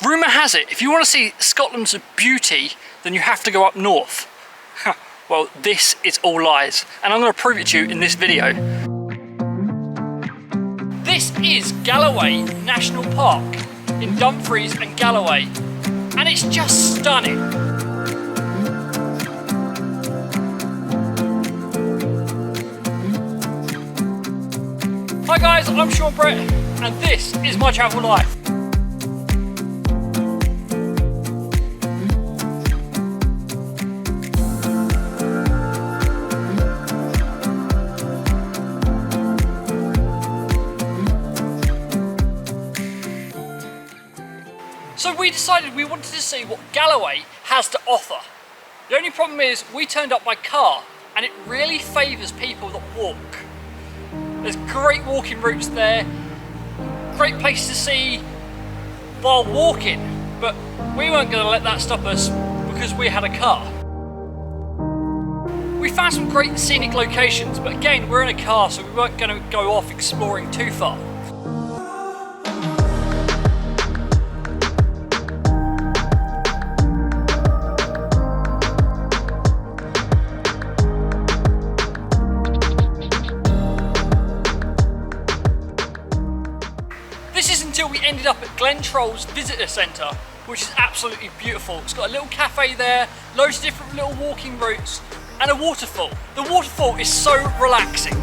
Rumour has it, if you want to see Scotland's beauty, then you have to go up north. Well, this is all lies, and I'm going to prove it to you in this video. This is Galloway National Park in Dumfries and Galloway, and it's just stunning. Hi guys, I'm Sean Brett, and this is my travel life. So we decided we wanted to see what Galloway has to offer. The only problem is we turned up by car, and it really favours people that walk. There's great walking routes there, great places to see while walking, but we weren't going to let that stop us because we had a car. We found some great scenic locations, but again, we're in a car, so we weren't going to go off exploring too far. Until we ended up at Loch Trool's visitor centre, which is absolutely beautiful. It's got a little cafe there, loads of different little walking routes, and a waterfall. The waterfall is so relaxing.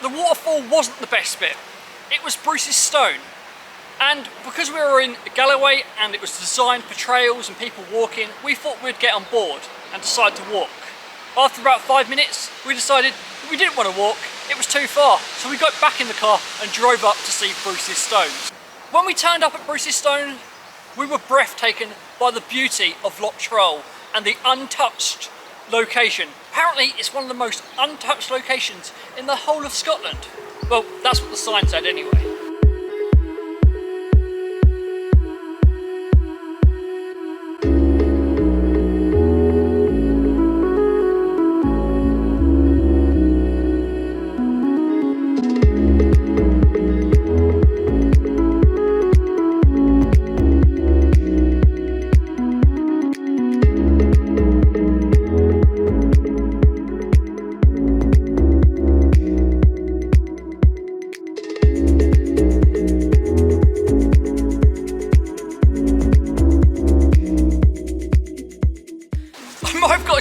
The waterfall wasn't the best bit. It was Bruce's Stone. And because we were in Galloway and it was designed for trails and people walking, we thought we'd get on board and decide to walk. After about 5 minutes, we decided we didn't want to walk, it was too far. So we got back in the car and drove up to see Bruce's Stone. When we turned up at Bruce's Stone, we were breathtaken by the beauty of Loch Trool and the untouched location. Apparently it's one of the most untouched locations in the whole of Scotland. Well, that's what the sign said anyway.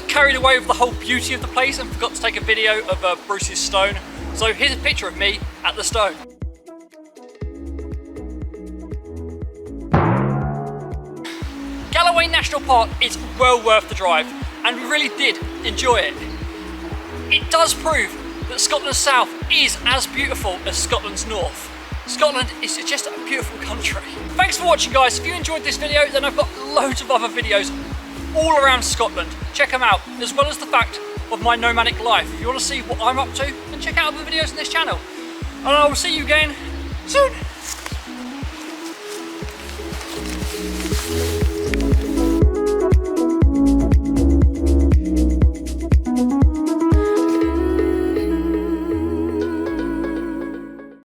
Carried away with the whole beauty of the place and forgot to take a video of Bruce's Stone. So here's a picture of me at the stone. Galloway National Park is well worth the drive, and we really did enjoy it. It does prove that Scotland's south is as beautiful as Scotland's north. Scotland is just a beautiful country. Thanks for watching guys. If you enjoyed this video, then I've got loads of other videos all around Scotland. Check them out, as well as the fact of my nomadic life. If you want to see what I'm up to, then check out other videos on this channel. And I will see you again